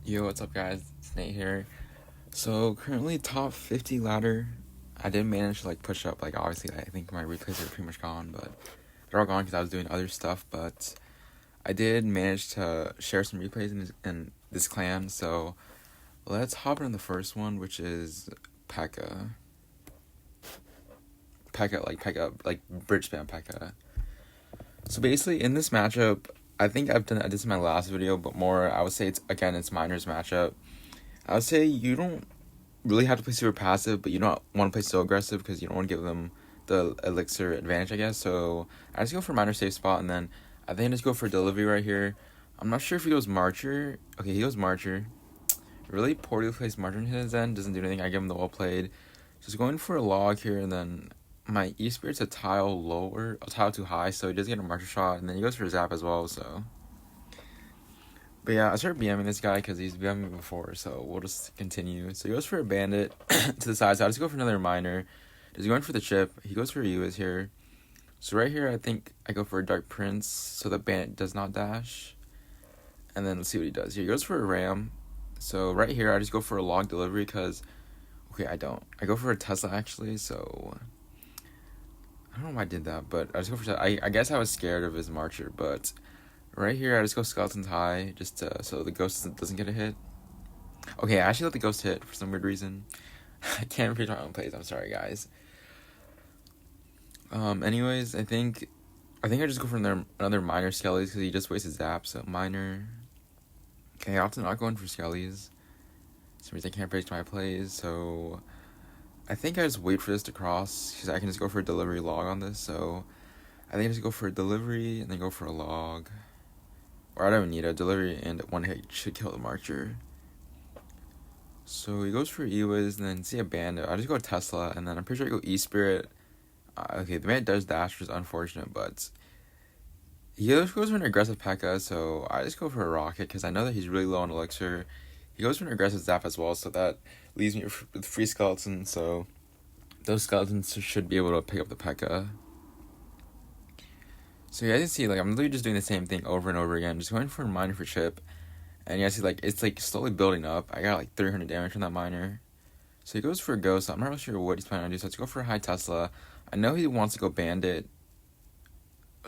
Yo, what's up, guys? It's Nate here. So, currently top 50 ladder. I didn't manage to, push up. Obviously, I think my replays are pretty much gone, but they're all gone because I was doing other stuff. But I did manage to share some replays in this clan. So, let's hop into the first one, which is Pekka. Pekka, bridge spam Pekka. So, basically, in this matchup, I think I did this in my last video, but more, I would say it's Miners matchup. I would say you don't really have to play super passive, but you don't want to play so aggressive because you don't want to give them the elixir advantage, I guess. So I just go for minor safe spot, and then I think I just go for delivery right here. I'm not sure if he goes Marcher. Okay, he goes Marcher. Really poorly placed Marcher in his end. Doesn't do anything. I give him the well played. Just going for a log here, and then my E-Spirit's a tile too high, so he does get a Marcher shot, and then he goes for Zap as well, so... But yeah, I started BMing this guy because he's BMing me before, so we'll just continue. So he goes for a bandit to the side, so I just go for another miner. He's going for the chip. He goes for a Uis here. So right here, I think I go for a Dark Prince, so the bandit does not dash. And then let's see what he does here. He goes for a ram. So right here, I just go for a log delivery because... Okay, I don't. I go for a Tesla, actually, so... I don't know why I did that, but I just go for... I guess I was scared of his Marcher, but... Right here, I just go Skeleton's High, just so the ghost doesn't get a hit. Okay, I actually let the ghost hit for some weird reason. I can't read my own plays, I'm sorry, guys. Anyways, I think I just go for another Miner Skellies, because he just wastes his zap, so Miner. Okay, I often not going for Skellies. Some reason I can't break my plays, so... I think I just wait for this to cross, because I can just go for a delivery log on this, so... I think I just go for a delivery, and then go for a log. Or I don't even need a delivery, and one hit should kill the Marcher. So he goes for Ewiz, and then see a bandit. I just go Tesla, and then I'm pretty sure I go E-Spirit. Okay, the bandit does dash, which is unfortunate, but... He goes for an aggressive Pekka, so I just go for a rocket, because I know that he's really low on elixir. He goes for an aggressive Zap as well, so that leaves me with free skeletons, so... Those skeletons should be able to pick up the Pekka. So you guys can see, I'm literally just doing the same thing over and over again, just going for a miner for chip, and you guys see, it's, slowly building up. I got, 300 damage from that miner. So he goes for a ghost, so I'm not really sure what he's planning on doing, so let's go for a high Tesla. I know he wants to go bandit,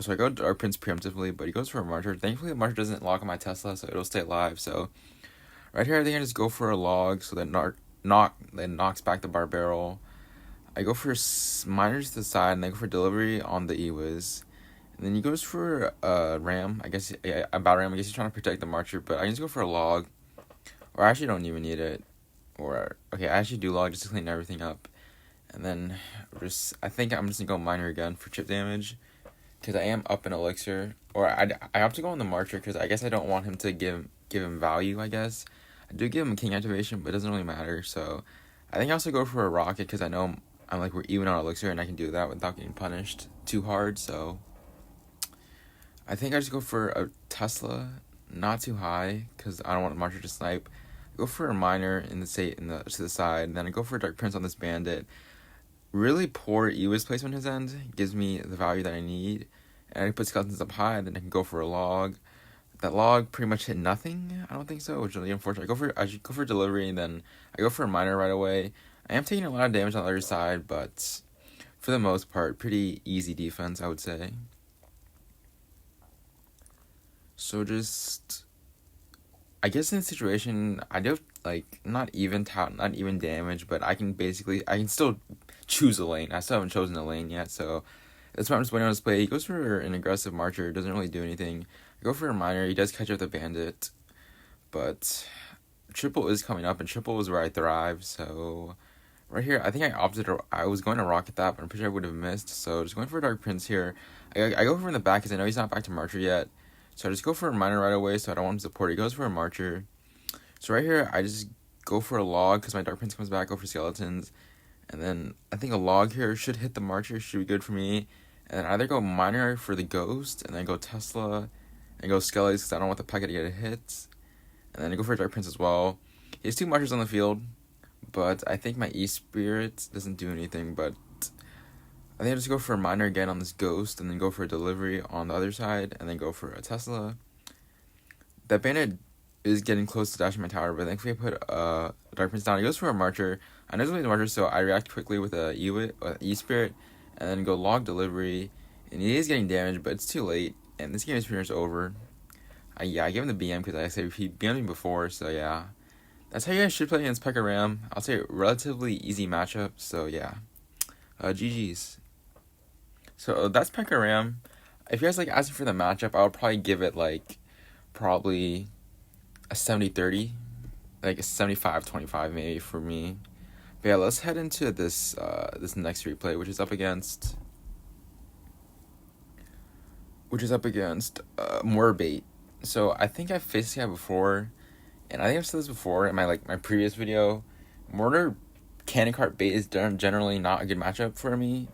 so I go Dark Prince preemptively, but he goes for a Marcher. Thankfully, the Marcher doesn't lock on my Tesla, so it'll stay alive, so... Right here, I think I just go for a log, so that knocks back the bar barrel. I go for miners to the side, and then go for delivery on the Ewiz. And then he goes for a ram. I guess a battle ram. I guess he's trying to protect the Marcher, but I can just go for a log. Or I actually don't even need it. Or okay, I actually do log just to clean everything up. And then I think I'm just gonna go miner again for chip damage, because I am up in elixir. Or I have to go on the Marcher because I guess I don't want him to give him value. I guess I do give him a king activation, but it doesn't really matter. So I think I also go for a rocket because I know we're even on elixir and I can do that without getting punished too hard. So. I think I just go for a Tesla, not too high, because I don't want Marcher to snipe. I go for a miner to the side, and then I go for a Dark Prince on this bandit. Really poor Ewiz placement on his end gives me the value that I need, and I put skeletons up high, then I can go for a log. That log pretty much hit nothing. I don't think so, which is really unfortunate. I should go for delivery, and then I go for a miner right away. I am taking a lot of damage on the other side, but for the most part, pretty easy defense, I would say. So just, I guess in this situation, I do not even damage, but I can still choose a lane. I still haven't chosen a lane yet, so that's why I'm just waiting on his play. He goes for an aggressive Marcher, doesn't really do anything. I go for a miner, he does catch up the bandit, but triple is coming up, and triple is where I thrive, so right here, I think I was going to rocket that, but I'm pretty sure I would have missed, so just going for a Dark Prince here. I go for in the back because I know he's not back to Marcher yet. So I just go for a miner right away, so I don't want him to support. He goes for a Marcher. So right here, I just go for a log, because my Dark Prince comes back, go for skeletons. And then I think a log here should hit the Marcher, should be good for me. And then either go miner for the ghost, and then go Tesla, and go skellies, because I don't want the Pekka to get a hit. And then I go for a Dark Prince as well. He has 2 Marchers on the field, but I think my E-Spirit doesn't do anything, but... I think I just go for a miner again on this ghost, and then go for a delivery on the other side, and then go for a Tesla. That bandit is getting close to dashing my tower, but thankfully I put Dark Prince down. He goes for a Marcher. I know he's going to Marcher, so I react quickly with a E-Spirit, and then go Log Delivery. And he is getting damaged, but it's too late, and this game is pretty much over. I gave him the BM because I said he BM'd me before, so yeah. That's how you guys should play against Pekka Ram. I'll say relatively easy matchup, so yeah. GG's. So that's Pekka Ram. If you guys like asking for the matchup, I would probably give it probably a 70-30, like a 75-25 maybe for me. But yeah, let's head into this this next replay, which is up against Morbate. So I think I've faced this guy before, and I think I've said this before in my previous video. Mortar Cannon Cart Bait is generally not a good matchup for me,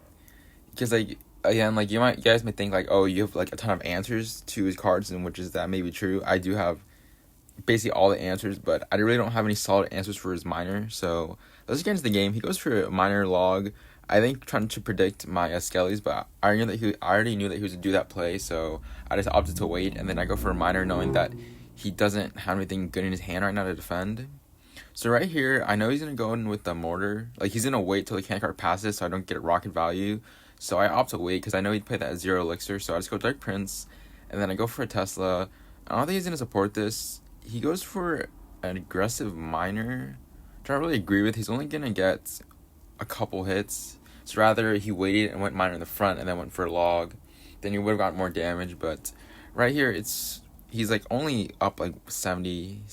because again, you guys may think oh, you have a ton of answers to his cards, and which is that may be true. I do have basically all the answers, but I really don't have any solid answers for his minor. So let's get into the game. He goes for a minor log. I think trying to predict my Skellies, but I already knew that he was to do that play, so I just opted to wait, and then I go for a minor knowing that he doesn't have anything good in his hand right now to defend. So right here, I know he's going to go in with the Mortar. He's going to wait till the cannon card passes so I don't get rocket value. So I opt to wait because I know he'd play that 0 elixir, so I just go Dark Prince, and then I go for a Tesla. I don't think he's going to support this. He goes for an aggressive minor, which I don't really agree with. He's only going to get a couple hits. So rather, he waited and went minor in the front and then went for a log. Then he would have gotten more damage. But right here, he's only up 70.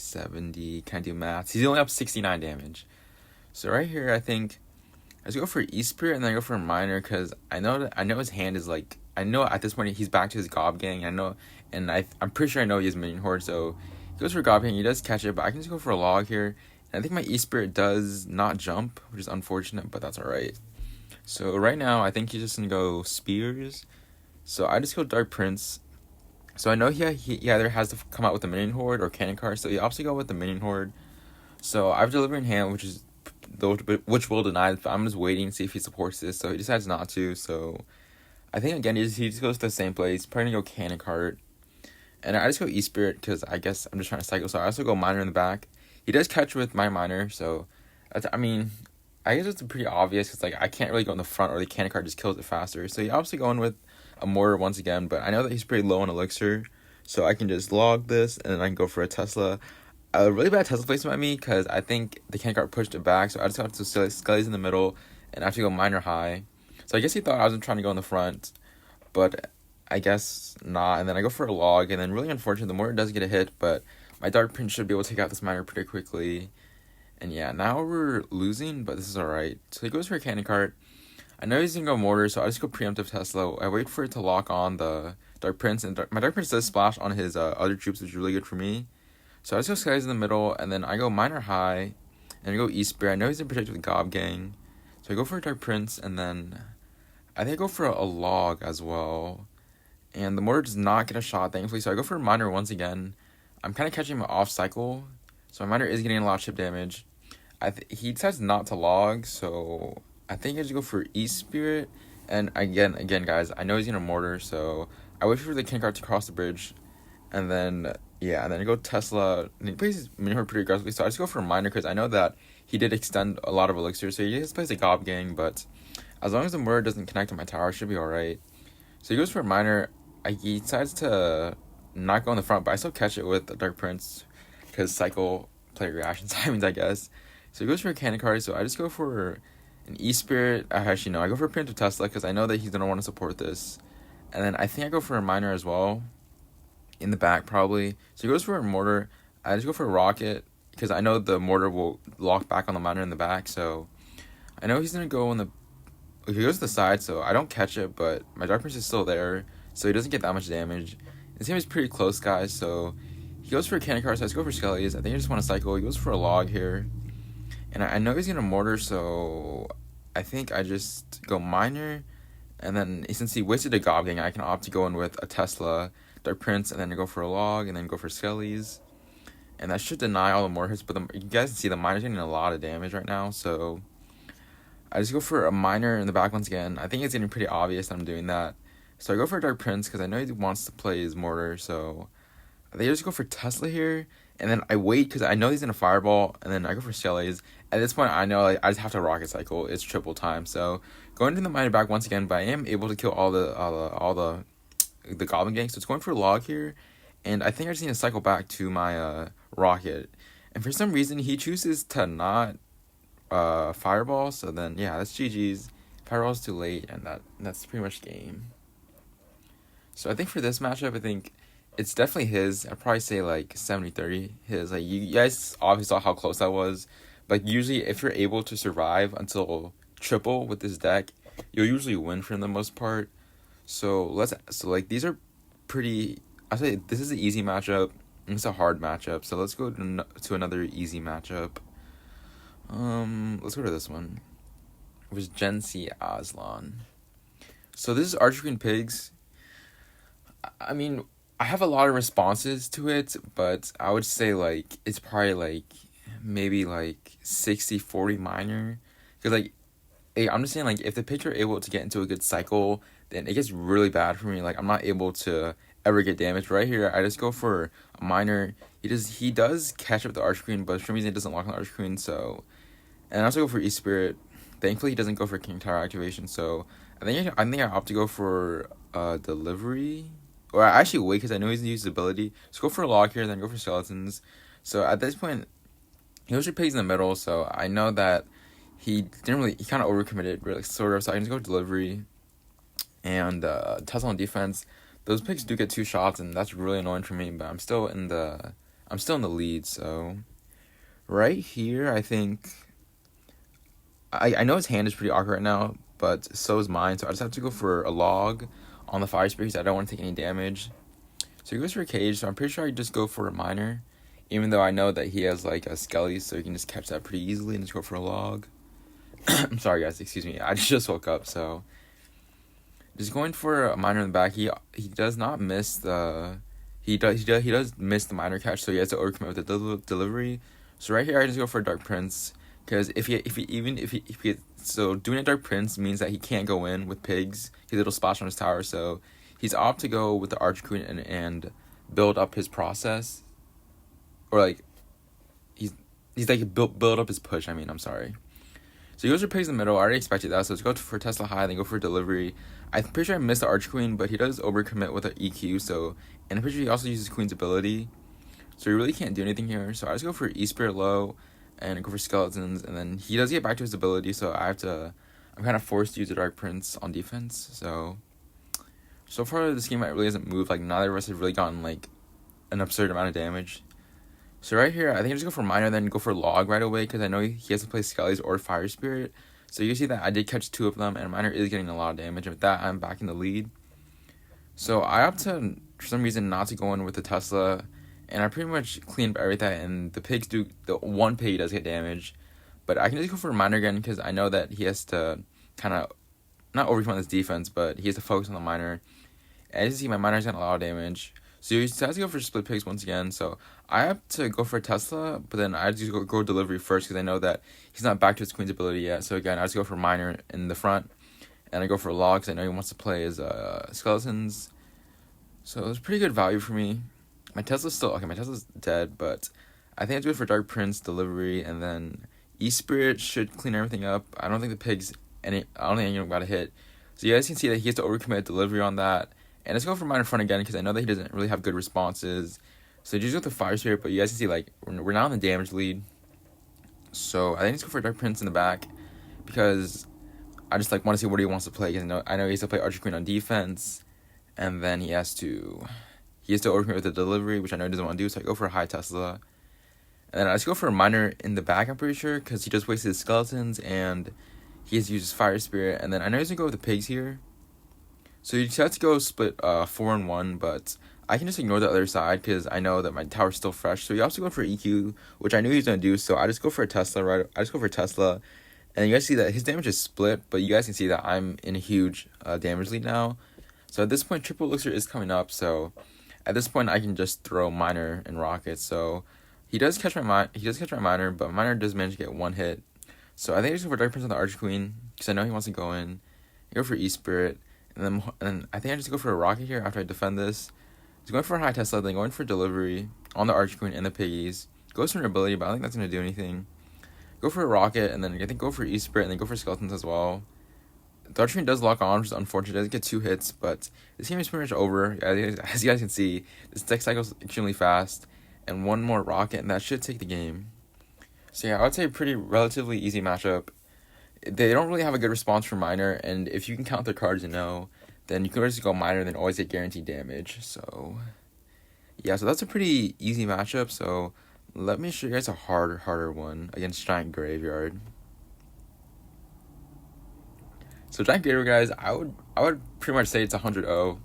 Can I do maths? He's only up 69 damage. So right here, I think I just go for E-Spirit and then I go for a minor because I know his hand is I know at this point he's back to his Gob Gang. I'm pretty sure I know he has Minion Horde, so he goes for Gob Gang. He does catch it, but I can just go for a log here. And I think my E-Spirit does not jump, which is unfortunate, but that's alright. So right now, I think he's just going to go Spears. So I just go Dark Prince. So I know he either has to come out with the Minion Horde or Cannon Card, so he opts to go with the Minion Horde. So I have Delivery in hand, which will deny it, but I'm just waiting to see if he supports this. So he decides not to, so I think again he just goes to the same place. Probably going to go Cannon Card. And I just go E-Spirit because I guess I'm just trying to cycle. So I also go Minor in the back. He does catch with my minor, so I guess it's pretty obvious because I can't really go in the front or the cannon card just kills it faster. So he obviously going with a Mortar once again, but I know that he's pretty low on elixir, so I can just log this and then I can go for a Tesla. A really bad Tesla placement by me because I think the cannon card pushed it back, so I just got to Skellies in the middle and I have to go minor high. So I guess he thought I wasn't trying to go in the front, but I guess not. And then I go for a log, and then really unfortunate, the Mortar does get a hit, but my Dark Prince should be able to take out this minor pretty quickly. And yeah, now we're losing, but this is alright. So he goes for a cannon cart. I know he's going to go Mortar, so I just go preemptive Tesla. I wait for it to lock on the Dark Prince, and my Dark Prince does splash on his other troops, which is really good for me. So I just go Skies in the middle, and then I go minor high, and I go E-Spirit. I know he's in protect with Gob Gang, so I go for a Dark Prince, and then I think I go for a log as well. And the Mortar does not get a shot, thankfully, so I go for a minor once again. I'm kind of catching him off cycle, so my minor is getting a lot of chip damage. He decides not to log, so I think I just go for E-Spirit. And again, guys, I know he's going to Mortar, so I wait for the cannon card to cross the bridge. And then, I go Tesla. And he plays his Minion Horde pretty aggressively, so I just go for a minor because I know that he did extend a lot of elixir, so he just plays a Gob Gang, but as long as the Mortar doesn't connect to my tower, it should be alright. So he goes for a minor. He decides to not go in the front, but I still catch it with the Dark Prince because cycle player reaction timings, I guess. So he goes for a cannon card, so I just go for an E-Spirit. Actually, no, I go for a preemptive Tesla because I know that he's going to want to support this. And then I think I go for a minor as well, in the back probably. So he goes for a Mortar. I just go for a Rocket because I know the Mortar will lock back on the minor in the back. So I know he's going to go in the... He goes to the side, so I don't catch it, but my Dark Prince is still there, so he doesn't get that much damage. This game is pretty close, guys, so he goes for a cannon card, so I just go for Skellies. I think I just want to cycle. He goes for a log here. And I know he's going to Mortar, so I think I just go minor. And then since he wasted a Gob Gang, I can opt to go in with a Tesla, Dark Prince, and then go for a log, and then go for Skellies. And that should deny all the more hits, but you guys can see the minor's getting a lot of damage right now, so I just go for a minor in the back once again. I think it's getting pretty obvious that I'm doing that. So I go for a Dark Prince because I know he wants to play his Mortar, so They just go for Tesla here, and then I wait because I know he's in a fireball, and then I go for Skellies. At this point, I know like I just have to rocket cycle. It's triple time, so going to the miner back once again, but I am able to kill all the goblin gang. So it's going for a log here, and I think I just need to cycle back to my rocket. And for some reason, he chooses to not fireball. So then yeah, that's GG's. Fireball's too late, and that's pretty much game. So I think for this matchup, I think it's definitely his. I'd probably say like 70-30 his. Like you guys obviously saw how close that was. Like usually if you're able to survive until triple with this deck, you'll usually win for the most part. So like these are pretty. I say this is an easy matchup. It's a hard matchup. So let's go to another easy matchup. Let's go to this one. It was Gen C Aslan. So this is Archer Queen Pigs. I mean, I have a lot of responses to it, but I would say like it's probably like maybe like 60-40 minor, because like I'm just saying like if the pigs are able to get into a good cycle, then it gets really bad for me. Like I'm not able to ever get damaged. Right here, I just go for a minor. He does catch up the Archer Queen, but for some reason it doesn't lock on the Archer Queen. So, and I also go for East Spirit. Thankfully, he doesn't go for King Tower activation. So I think I opt to go for delivery. Or I actually wait because I know he's going to use his ability. So go for a log here, then go for skeletons. So at this point, he usually pigs in the middle. So I know that he kind of overcommitted, really, sort of. So I can just go delivery. And Tesla on defense. Those picks do get 2 shots, and that's really annoying for me. But I'm still in the lead. So right here, I think I know his hand is pretty awkward right now, but so is mine. So I just have to go for a log on the fire spear because I don't want to take any damage. So he goes for a cage, so I'm pretty sure I just go for a miner, even though I know that he has like a skelly, so you can just catch that pretty easily and just go for a log. I'm sorry guys, excuse me, I just woke up. So just going for a miner in the back. He does not miss the he does miss the miner catch, so he has to overcommit with the delivery. So right here I just go for a Dark Prince, because if he so doing a Dark Prince means that he can't go in with pigs because it'll splash on his tower. So he's opt to go with the Archer Queen and build up his process, or like he's like build up his push. I'm sorry. So he goes for pigs in the middle. I already expected that. So let's go for Tesla high, then go for delivery. I'm pretty sure I missed the Archer Queen, but he does overcommit with an EQ. So, and I'm pretty sure he also uses Queen's ability. So he really can't do anything here. So I just go for E-Spirit low and go for skeletons, and then he does get back to his ability, so I'm kind of forced to use a Dark Prince on defense. So far this game really hasn't moved. Like neither of us have really gotten like an absurd amount of damage. So right here, I think I just go for miner, then go for log right away, because I know he has to play skellies or fire spirit. So you see that I did catch 2 of them, and miner is getting a lot of damage. And with that, I'm back in the lead. So I opt to, for some reason, not to go in with the Tesla, and I pretty much cleaned up everything, and the pigs the one pig does get damaged. But I can just go for a miner again, because I know that he has to kind of, not overcome his defense, but he has to focus on the miner. And as you see, my miner's got a lot of damage. So he decides to go for split pigs once again. So I have to go for a Tesla, but then I just go delivery first, because I know that he's not back to his Queen's ability yet. So again, I just go for miner in the front, and I go for a log, because I know he wants to play his skeletons. So it was pretty good value for me. My Tesla's dead, but I think it's good for Dark Prince, delivery, and then E-Spirit should clean everything up. I don't think the pigs, I don't think anyone got a hit. So you guys can see that he has to overcommit delivery on that. And let's go for miner front again, because I know that he doesn't really have good responses. So just go with the Fire Spirit, but you guys can see like we're now in the damage lead. So I think let's go for Dark Prince in the back, because I just like want to see what he wants to play. Because I know he has to play Archer Queen on defense, and then he has to overcommit with the delivery, which I know he doesn't want to do. So I go for a high Tesla, and then I just go for a miner in the back. I'm pretty sure, because he just wasted his skeletons and he has to use his Fire Spirit. And then I know he's gonna go with the pigs here. So you just have to go split 4-1, but I can just ignore the other side because I know that my tower's still fresh. So you also go for EQ, which I knew he was going to do. So I just go for a Tesla, right? I just go for a Tesla. And you guys see that his damage is split, but you guys can see that I'm in a huge damage lead now. So at this point, triple elixir is coming up. So at this point, I can just throw miner and rockets. So he does catch my miner, but miner does manage to get 1 hit. So I think I just go for Dark Prince on the Archer Queen, because I know he wants to go in. I go for E-Spirit. And then I think I just go for a rocket here after I defend this. He's going for a high Tesla, then going for delivery on the Archer Queen and the Piggies. Goes for an ability, but I don't think that's going to do anything. Go for a Rocket, and then I think go for E-Spirit, and then go for Skeletons as well. The Archer Queen does lock on, which is unfortunate. It doesn't get 2 hits, but this game is pretty much over. As you guys can see, this tech cycle is extremely fast, and one more Rocket, and that should take the game. So yeah, I would say pretty relatively easy matchup. They don't really have a good response for Miner, and if you can count their cards and know, then you can just go Miner and then always get guaranteed damage. So yeah, so that's a pretty easy matchup. So let me show you guys a harder one against Giant Graveyard. So Giant Graveyard, guys, I would pretty much say it's 100-0.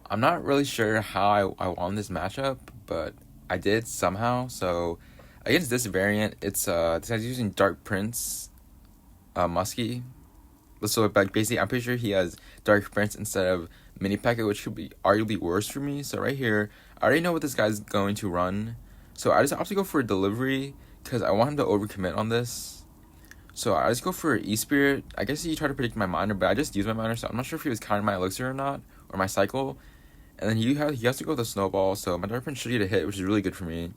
I'm not really sure how I won this matchup, but I did somehow. So against this variant, it's this guy's using Dark Prince, Musky. So like basically, I'm pretty sure he has Dark Prince instead of Mini Pekka, which could be arguably worse for me. So right here, I already know what this guy's going to run. So I just opted to go for a delivery because I want him to overcommit on this. So I just go for E-Spirit. I guess he tried to predict my Miner, but I just used my Miner, so I'm not sure if he was counting my Elixir or not, or my Cycle. And then he has to go with a Snowball, so my Dark Prince should get a hit, which is really good for me.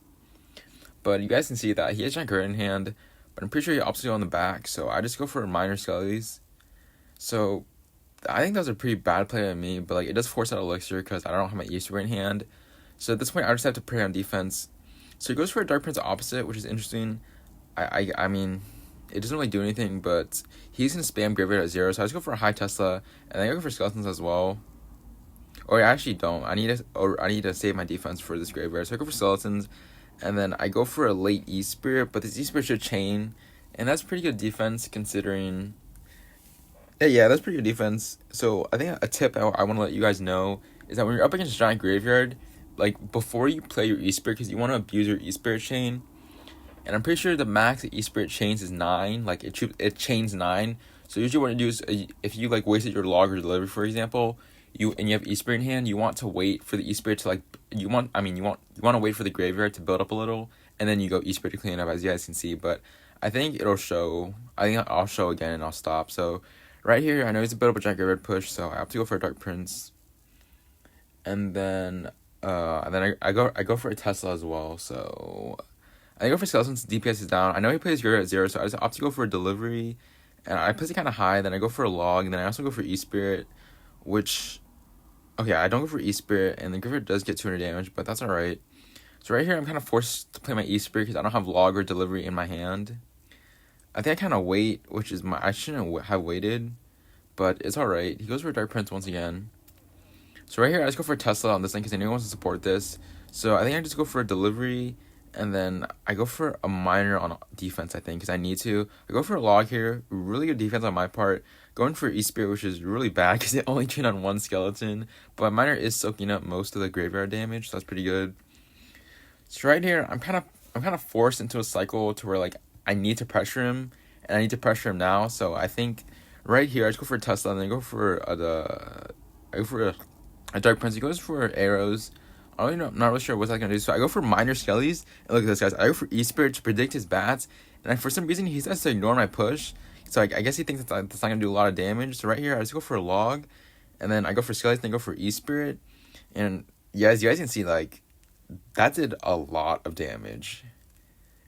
But you guys can see that he has Giant Graveyard in hand, but I'm pretty sure he opts to go on the back, so I just go for a Miner Skellies. So I think that was a pretty bad play by me, but like it does force out Elixir because I don't have my E-Spirit in hand. So at this point, I just have to pray on defense. So he goes for a Dark Prince opposite, which is interesting. I mean, it doesn't really do anything, but he's going to spam Graveyard at 0, so I just go for a high Tesla, and then I go for Skeletons as well. Or I actually don't. I need to save my defense for this Graveyard, so I go for Skeletons, and then I go for a late E-Spirit, but this E-Spirit should chain, and that's pretty good defense considering... Yeah, that's pretty good defense. So I think a tip I want to let you guys know is that when you're up against Giant Graveyard, like before you play your E-Spirit, because you want to abuse your E-Spirit chain, and I'm pretty sure the max that E-Spirit chains is 9, like it chains 9. So usually what you do is if you like wasted your log or delivery, for example, you have E-Spirit in hand, you want to wait for the E-Spirit to like you want to wait for the Graveyard to build up a little, and then you go E-Spirit to clean it up, as you guys can see. But I think it'll show. I think I'll show again and I'll stop. So right here, I know he's a bit of a Giant Graveyard push, so I have to go for a Dark Prince, and then I go for a Tesla as well. So I go for Skeletons. DPS is down. I know he plays Graveyard at 0, so I just opt to go for a delivery, and I place it kind of high. Then I go for a log, and then I also go for E-Spirit, which okay, I don't go for E-Spirit, and the Graveyard does get 200 damage, but that's alright. So right here, I'm kind of forced to play my E-Spirit because I don't have log or delivery in my hand. I think I kind of wait, which is I shouldn't have waited, but it's alright. He goes for a Dark Prince once again. So right here, I just go for a Tesla on this thing because I know he wants to support this. So I think I just go for a delivery, and then I go for a Miner on defense, I think, because I need to. I go for a log here. Really good defense on my part. Going for E-Spirit, which is really bad because it only trained on 1 skeleton. But my Miner is soaking up most of the Graveyard damage, so that's pretty good. So right here, I'm kind of forced into a cycle to where like I need to pressure him, and I need to pressure him now. So I think right here, I just go for a Tesla, and then I go for a Dark Prince. He goes for arrows. I'm not really sure what that's gonna do. So I go for Miner Skellies, and look at this, guys. I go for E-Spirit to predict his bats, and for some reason he has to ignore my push. So I guess he thinks that's not gonna do a lot of damage. So right here, I just go for a log, and then I go for Skellies, then I go for E-Spirit, and yeah, as you guys can see, like that did a lot of damage.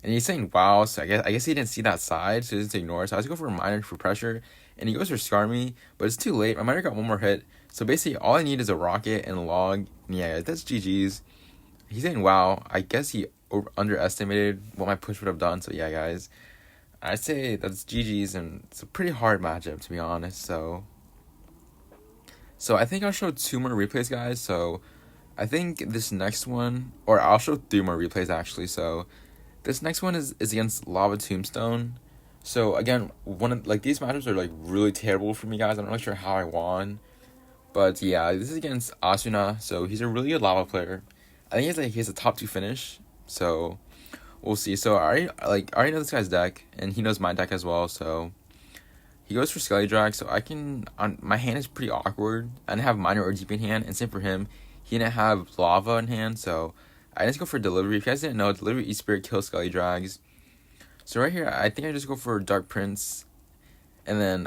And he's saying wow, so I guess he didn't see that side, so he just ignore it. So I just go for a Miner for pressure, and he goes for Scar me, but it's too late. My Miner got one more hit. So basically, all I need is a Rocket and a log. And yeah, that's GG's. He's saying, wow, I guess he underestimated what my push would have done. So yeah, guys, I'd say that's GG's, and it's a pretty hard matchup, to be honest. So I think I'll show 2 more replays, guys. So I think this next one, or I'll show 3 more replays, actually. So this next one is against Lava Tombstone. So again, these matchups are like really terrible for me, guys. I'm not really sure how I won. But yeah, this is against Asuna, so he's a really good lava player. I think he has a top 2 finish, so we'll see. So I already know this guy's deck, and he knows my deck as well. So he goes for Skelly Drag, so my hand is pretty awkward. I didn't have Miner or Deep in hand, and same for him. He didn't have Lava in hand, so I just go for Delivery. If you guys didn't know, Delivery E-Spirit kills Skelly Drags. So right here, I think I just go for Dark Prince, and then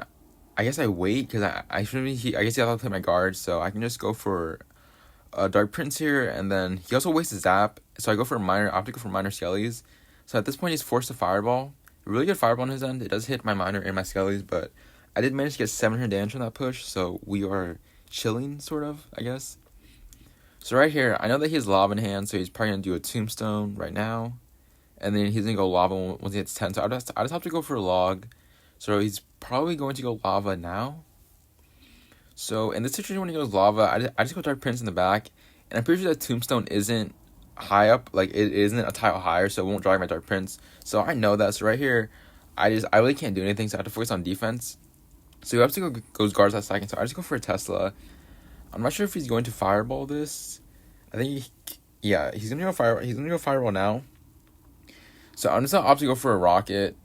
I guess I wait because I guess he has to play my guard, so I can just go for Dark Prince here, and then he also wastes his zap, so I go for minor. I have to go for minor skellies. So at this point, he's forced to fireball. Really good fireball on his end. It does hit my minor and my skellies, but I did manage to get 700 damage on that push, so we are chilling, sort of, I guess. So right here, I know that he has lava in hand, so he's probably going to do a Tombstone right now. And then he's going to go lava once he hits 10, so I just have to go for a log. So he's probably going to go lava now. So in this situation when he goes lava, I just go Dark Prince in the back. And I'm pretty sure that Tombstone isn't high up, like it isn't a tile higher, so it won't drag my Dark Prince. So I know that. So right here, I really can't do anything, so I have to focus on defense. So he have to goes guards that second, so I just go for a Tesla. I'm not sure if he's going to fireball this. I think he's gonna go fireball now. So I'm just gonna opt to go for a rocket.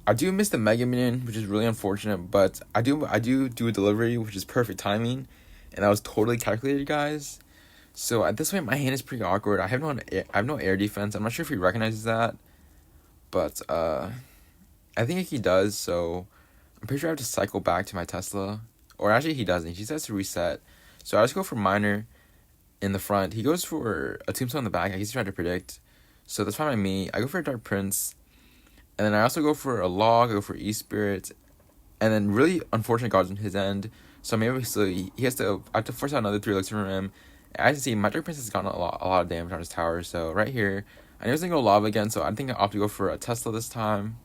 I do miss the Mega Minion, which is really unfortunate, but I do a delivery, which is perfect timing, and that was totally calculated, guys. So at this point, my hand is pretty awkward. I have no air defense. I'm not sure if he recognizes that, but I think he does. So I'm pretty sure I have to cycle back to my Tesla, or actually he doesn't. He just has to reset. So I just go for minor in the front. He goes for a Tombstone in the back. I guess he's trying to predict. So that's fine by me. I go for a Dark Prince. And then I also go for a log, I go for E-Spirit, and then really unfortunate guards on his end. So maybe he has to, I have to force out another 3 elixir from him. And as you can see, my Dark Prince has gotten a lot of damage on his tower. So right here, I know he's going to go lava again, so I think I opt to go for a Tesla this time.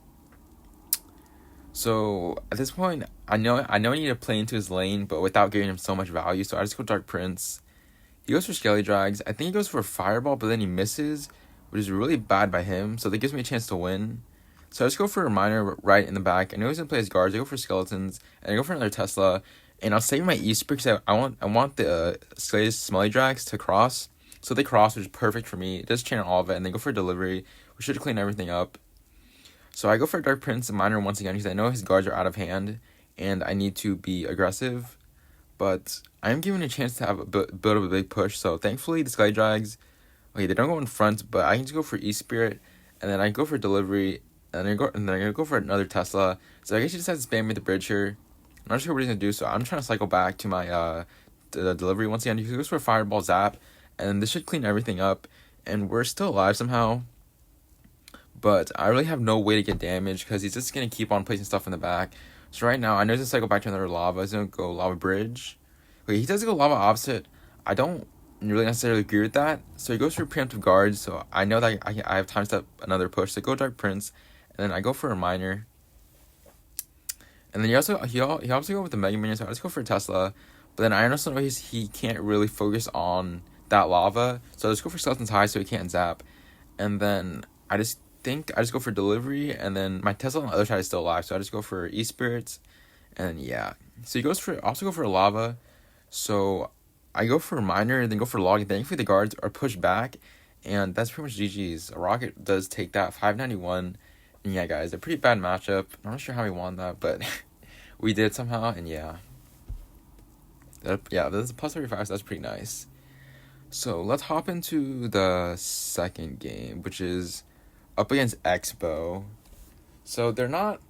So at this point, I know I need to play into his lane, but without giving him so much value. So I just go Dark Prince. He goes for Skelly Drags. I think he goes for a Fireball, but then he misses, which is really bad by him. So that gives me a chance to win. So I just go for a minor right in the back. I know he's gonna play his guards. I go for skeletons, and I go for another Tesla. And I'll save my Easter because I want the Smelly Drags to cross. So they cross, which is perfect for me. It does chain all of it, and they go for delivery. We should clean everything up. So I go for Dark Prince and minor once again because I know his guards are out of hand, and I need to be aggressive. But I am given a chance to have a bit of a big push. So thankfully the Sky Drags, okay, they don't go in front, but I can just go for E-Spirit, and then I go for delivery. And then I'm gonna go for another Tesla. So I guess he just has to spam me the bridge here. I'm not sure what he's gonna do, so I'm trying to cycle back to my the delivery once again. He goes for a fireball zap, and this should clean everything up. And we're still alive somehow. But I really have no way to get damage because he's just gonna keep on placing stuff in the back. So right now I know he's gonna cycle back to another lava. He's gonna go lava bridge. Wait, he does go lava opposite. I don't really necessarily agree with that. So he goes for preemptive guards. So I know that I have time step another push. So go Dark Prince. And then I go for a minor. And then he also go with the Mega Minion, so I just go for a Tesla. But then I also know he can't really focus on that lava. So I just go for Skeleton's High so he can't zap. And then I just go for delivery, and then my Tesla on the other side is still alive. So I just go for E-Spirits. And yeah. So he also go for a lava. So I go for a minor and then go for a log. And thankfully the guards are pushed back. And that's pretty much GG's. A rocket does take that 591. And yeah, guys, a pretty bad matchup. I'm not sure how we won that, but we did somehow, and yeah. This is plus 35, so that's pretty nice. So let's hop into the second game, which is up against Expo. So I'm not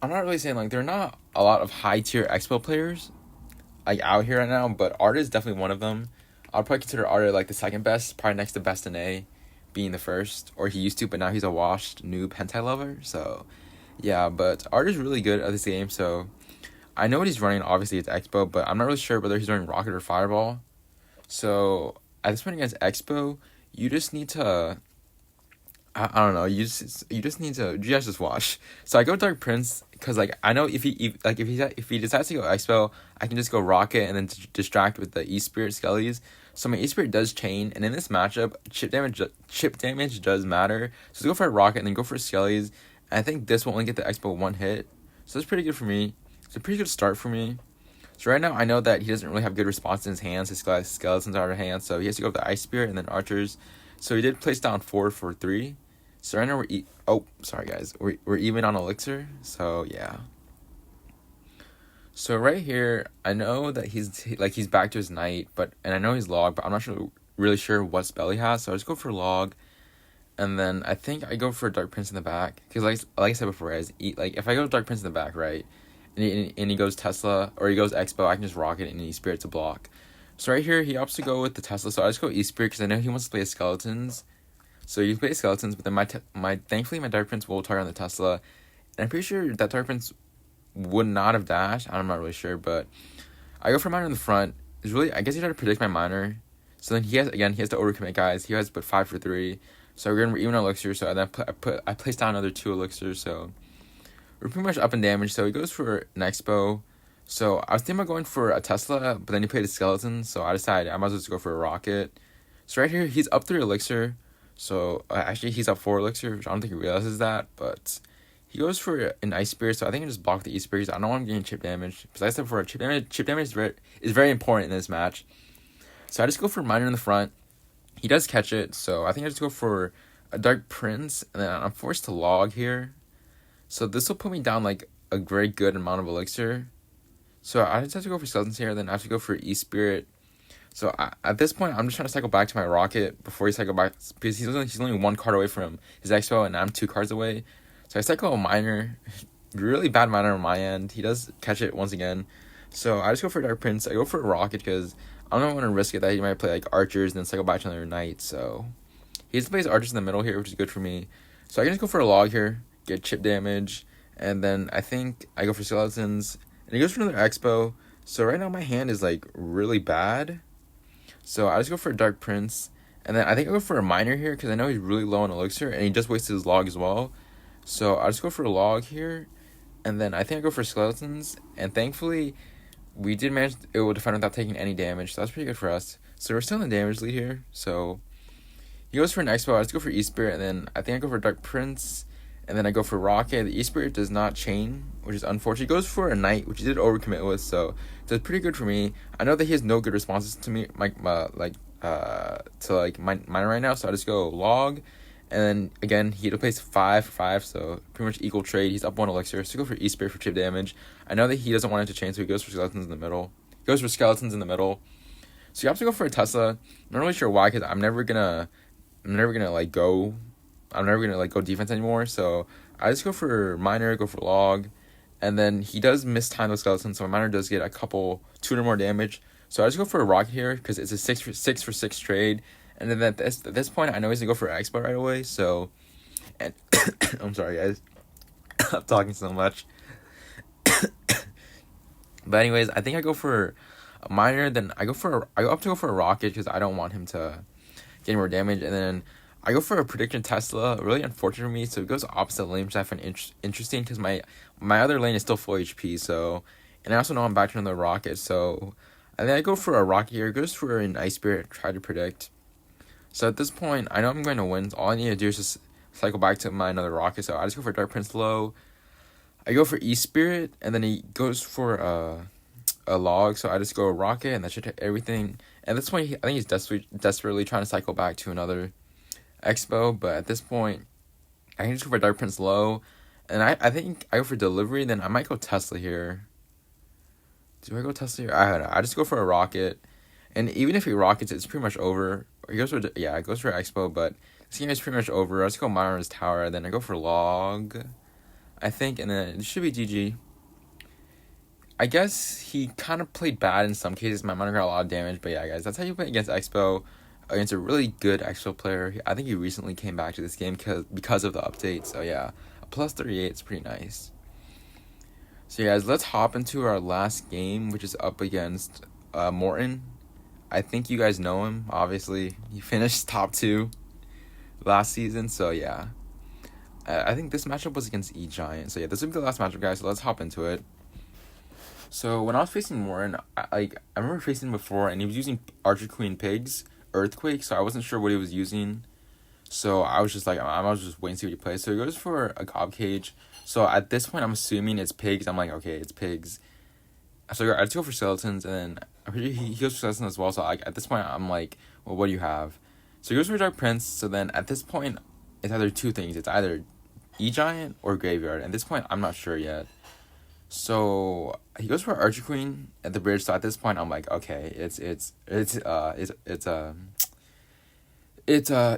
really saying, like, they're not a lot of high-tier Expo players, like, out here right now, but Art is definitely one of them. I'll probably consider Art, like, the second best, probably next to Best in A. Being the first, or he used to, but now he's a washed noob hentai lover. So yeah, but Art is really good at this game. So I know what he's running. Obviously it's Expo, but I'm not really sure whether he's running rocket or fireball. So at this point against Expo, you just need to I don't know, you guys just watch. So I go Dark Prince because, like, I know if he decides to go Expo, I can just go rocket and then distract with the E-Spirit Skellies. So my E-Spirit does chain, and in this matchup, chip damage does matter. So go for a rocket and then go for Skellies. And I think this will only get the Expo one hit. So that's pretty good for me. It's a pretty good start for me. So right now, I know that he doesn't really have good response in his hands. His skeletons are out of hand, so he has to go with the Ice Spirit and then Archers. So he did place down 4 for 3. So right now we're even on Elixir. So yeah. So right here, I know that he's back to his Knight, and I know he's log, but I'm not really sure what spell he has. So I just go for log, and then I think I go for Dark Prince in the back because like I said before, guys, if I go Dark Prince in the back, right, and he goes Tesla or he goes Expo, I can just rocket and E-Spirit to block. So right here, he opts to go with the Tesla. So I just go E-Spirit because I know he wants to play Skeletons. So you play Skeletons, but then thankfully my Dark Prince will target on the Tesla. And I'm pretty sure that Dark Prince would not have dashed. I'm not really sure, but I go for Miner in the front. It's really, I guess he tried to predict my Miner. So then he has to overcommit, guys. He has put 5 for 3. So we're even on Elixir. So then I placed down another 2 Elixirs. So we're pretty much up in damage. So he goes for an Expo. So I was thinking about going for a Tesla, but then he played a Skeleton. So I decided I might as well just go for a Rocket. So right here, he's up 3 Elixir. So actually, he's up 4 Elixir, which I don't think he realizes that. But he goes for an Ice Spirit. So I think I just block the E-Spirit. I don't want him getting chip damage. Because like I said before, chip damage is very important in this match. So I just go for Miner in the front. He does catch it. So I think I just go for a Dark Prince. And then I'm forced to log here. So this will put me down like a very good amount of Elixir. So I just have to go for Skeletons here, then I have to go for E-Spirit. So at this point, I'm just trying to cycle back to my Rocket before he cycle back, because he's only 1 card away from his Expo, and I'm 2 cards away. So I cycle a Miner, really bad Miner on my end. He does catch it once again. So I just go for Dark Prince. I go for a Rocket because I don't want to risk it that he might play like Archers and then cycle back to another Knight. So he just plays Archers in the middle here, which is good for me. So I can just go for a Log here, get chip damage, and then I think I go for Skeletons. And he goes for another Expo. So right now my hand is like really bad. So I just go for a Dark Prince. And then I think I go for a Miner here because I know he's really low on Elixir. And he just wasted his Log as well. So I just go for a Log here. And then I think I go for Skeletons. And thankfully, we did manage to defend without taking any damage. So that's pretty good for us. So we're still in the damage lead here. So he goes for an Expo. I just go for E-Spirit. And then I think I go for Dark Prince. And then I go for Rocket. The E-Spirit does not chain, which is unfortunate. He goes for a Knight, which he did overcommit with, so it's pretty good for me. I know that he has no good responses to me, my mine right now, so I just go Log. And then, again, he plays 5 for 5, so pretty much equal trade. He's up 1 Elixir, so go for E-Spirit for chip damage. I know that he doesn't want it to chain, so he goes for Skeletons in the middle. So you have to go for a Tesla. I'm not really sure why, because I'm never gonna go defense anymore. So I just go for Miner, go for Log, and then he does mistime the Skeleton, so my Miner does get 2 or more damage. So I just go for a Rocket here because it's a 6 for 6 trade. And then at this point, I know he's gonna go for Expo right away. So, and I'm sorry guys, I'm talking so much. But anyways, I think I go for a Miner. Then I go for a Rocket because I don't want him to get more damage, and then I go for a Prediction Tesla. Really unfortunate for me, so it goes opposite lane, which I find interesting because my other lane is still full HP. So, and I also know I'm back to another Rocket. So, and then I go for a Rocket here. It goes for an Ice Spirit. Try to predict. So at this point, I know I'm going to win. All I need to do is just cycle back to my another Rocket. So I just go for Dark Prince low. I go for E-Spirit, and then he goes for a Log. So I just go a Rocket, and that should hit everything. And at this point, I think he's desperately trying to cycle back to another Expo, but at this point, I can just go for Dark Prince low, and I think I go for Delivery, then I might go Tesla here. Do I go Tesla here? I don't know. I just go for a Rocket, and even if he Rockets, it's pretty much over. It goes for Expo, but this game is pretty much over. I just go Myron's Tower, then I go for Log, I think, and then it should be GG. I guess he kind of played bad in some cases. My Miner got a lot of damage, but yeah, guys, that's how you play against Expo. Against a really good Expo player. I think he recently came back to this game because of the update. So yeah, a plus 38 is pretty nice. So yeah, guys, let's hop into our last game, which is up against Morton. I think you guys know him, obviously. He finished top 2 last season, so yeah. I think this matchup was against E-Giant. So yeah, this will be the last matchup, guys, so let's hop into it. So when I was facing Morton, I remember facing him before, and he was using Archer Queen Pigs. Earthquake, so I wasn't sure what he was using, so I was just waiting to see what he plays. So he goes for a Gob Cage. So at this point, I'm assuming it's Pigs. I'm like, okay, it's Pigs. So I just go for Skeletons, and then I'm pretty sure he goes for Skeletons as well. So at this point, I'm like, well, what do you have? So he goes for Dark Prince. So then at this point, it's either 2 things. It's either E-Giant or Graveyard. At this point, I'm not sure yet. So he goes for Archer Queen at the bridge. So at this point, I'm like, okay, it's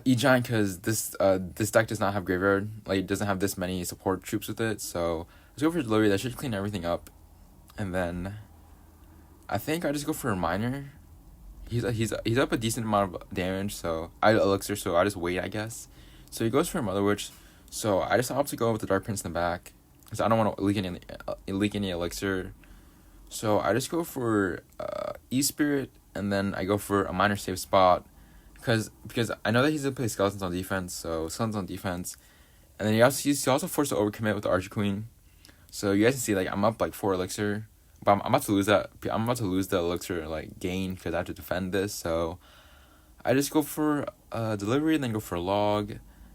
E-Giant because this deck does not have Graveyard. Like, it doesn't have this many support troops with it. So let's go for Delivery. That should clean everything up. And then I think I just go for a Miner. he's up a decent amount of damage, so elixir, so I just wait, I guess. So he goes for a Mother Witch, so I just opt to go with the Dark Prince in the back, because I don't want to leak any elixir. So I just go for E-Spirit, and then I go for a minor safe spot, because I know that he's going to play Skeletons on defense, so Skeletons on defense, and then he's also forced to overcommit with the Archer Queen. So you guys can see, like, I'm up like 4 elixir. But I'm about to lose that. I'm about to lose the elixir like gain because I have to defend this. So I just go for delivery and then go for a log.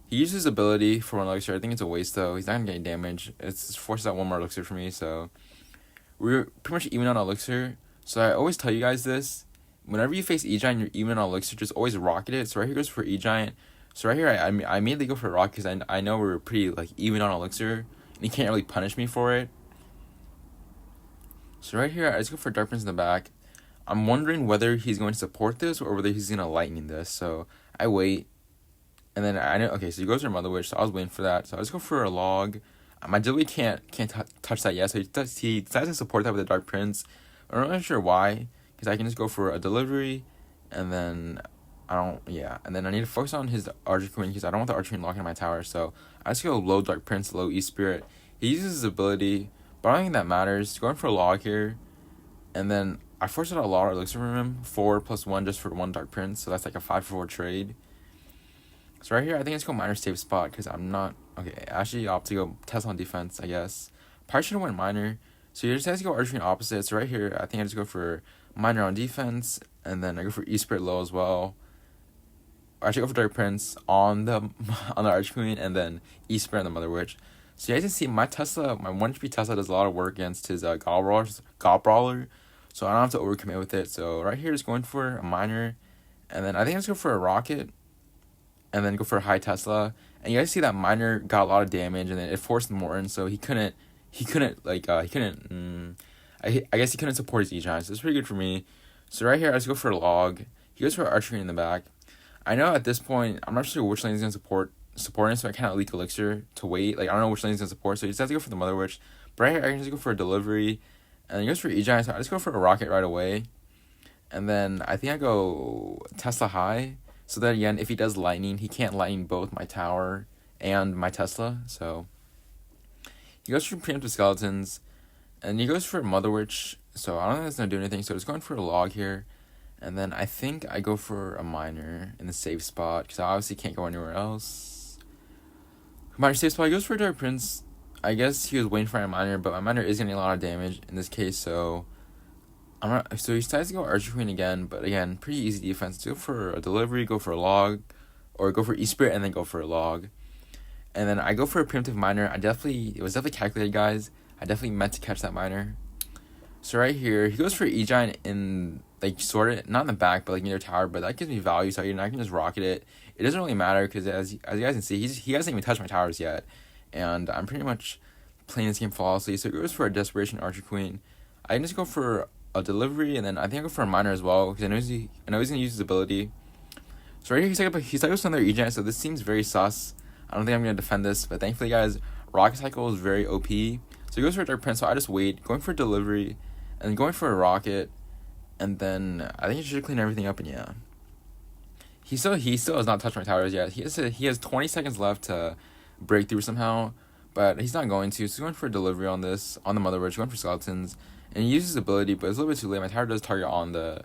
He uses his ability for 1 elixir. I think it's a waste though. He's not gonna get any damage. It's forces out 1 more elixir for me. So we're pretty much even on elixir. So I always tell you guys this: whenever you face E-Giant, you're even on elixir. Just always rocket it. So right here goes for E-Giant. So right here I immediately go for a rock because I know we're pretty like even on elixir, and he can't really punish me for it. So right here, I just go for Dark Prince in the back. I'm wondering whether he's going to support this or whether he's going to lightning this. So I wait. And then I know, okay, so he goes for Mother Witch. So I was waiting for that. So I just go for a log. My Dilly can't touch that yet. So he decides to support that with a Dark Prince. I'm not sure why. Because I can just go for a delivery. And then and then I need to focus on his Archer Queen because I don't want the Archer Queen locking my tower. So I just go low Dark Prince, low E-Spirit. He uses his ability. But I don't think that matters. Going for a log here. And then I forced out a lot of elixir from him. 4 + 1 just for 1 Dark Prince. So that's like a 5-4 trade. So right here, I think it's go minor safe spot. Because I'm not... Okay, actually opt to go Tesla on defense, I guess. Probably should have went minor. So you just have to go Archer opposite. So right here, I think I just go for minor on defense. And then I go for E-Spirit low as well. I actually go for Dark Prince on the Archer Queen. And then E-Spirit on the Mother Witch. So you guys can see my 1 HP Tesla does a lot of work against his God Brawler. So I don't have to overcommit with it. So right here is going for a minor. And then I think I just go for a rocket. And then go for a high Tesla. And you guys see that minor got a lot of damage. And then it forced Morton. So I guess he couldn't support his E-Giant. So it's pretty good for me. So right here I just go for a log. He goes for an Archer in the back. I know at this point, I'm not sure which lane he's going to supporting, so I cannot leak elixir to wait. Like, I don't know which lane he's going to support, so he just has to go for the Mother Witch. But right here, I can just go for a delivery. And then he goes for E-Giant, so I just go for a rocket right away. And then I think I go Tesla high. So then again, if he does lightning, he can't lightning both my tower and my Tesla. So he goes for preemptive skeletons. And he goes for Mother Witch. So I don't think that's going to do anything. So just going for a log here. And then I think I go for a minor in the safe spot. Because I obviously can't go anywhere else. Minor safe spot. He goes for a Dark Prince. I guess he was waiting for my minor. But my minor is getting a lot of damage in this case. So So he decides to go Archer Queen again. But again, pretty easy defense. Go for a delivery. Go for a log. Or go for E-Spirit and then go for a log. And then I go for a preemptive minor. It was definitely calculated, guys. I definitely meant to catch that minor. So right here, he goes for E-Giant in, like, sort of, not in the back, but, like, near tower. But that gives me value, so I can just rocket it. It doesn't really matter, because as you guys can see, he hasn't even touched my towers yet. And I'm pretty much playing this game flawlessly. So he goes for a Desperation Archer Queen. I can just go for a delivery, and then I think I go for a minor as well, because I know he's going to use his ability. So right here, he's like another E-Giant, so this seems very sus. I don't think I'm going to defend this, but thankfully, guys, Rocket Cycle is very OP. So he goes for a Dark Prince, so I just wait, going for a delivery, and going for a rocket, and then I think he should clean everything up, and yeah. He still has not touched my towers yet. He has 20 seconds left to break through somehow, but he's not going to. So he's going for a delivery on the Mother Witch, going for skeletons, and he uses his ability, but it's a little bit too late. My tower does target on the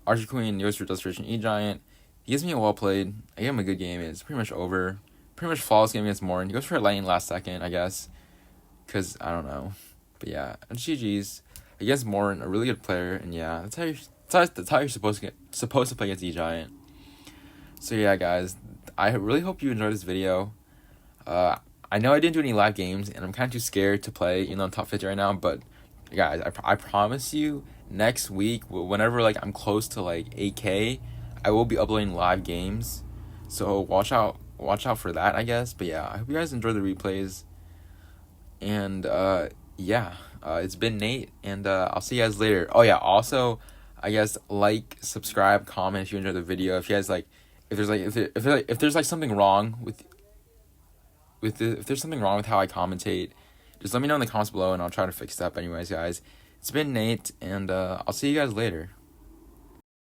Archer Queen, he goes for Desperation E-Giant. He gives me a well played. I give him a good game. It's pretty much over. Pretty much flawless game against Morton. He goes for a lightning last second, I guess, because I don't know. But yeah, and GG's against Morton, a really good player, and yeah, that's how you're supposed to play against E-Giant. So yeah, guys, I really hope you enjoyed this video. I know I didn't do any live games, and I'm kind of too scared to play, I'm top 50 right now. But guys, I promise you, next week, whenever I'm close to 8K, I will be uploading live games. So watch out for that, I guess. But yeah, I hope you guys enjoy the replays. And it's been Nate, and I'll see you guys later. Oh yeah, also, I guess subscribe, comment if you enjoyed the video. If you guys if there's something wrong if there's something wrong with how I commentate, just let me know in the comments below, and I'll try to fix that. But anyways, guys, it's been Nate, and I'll see you guys later.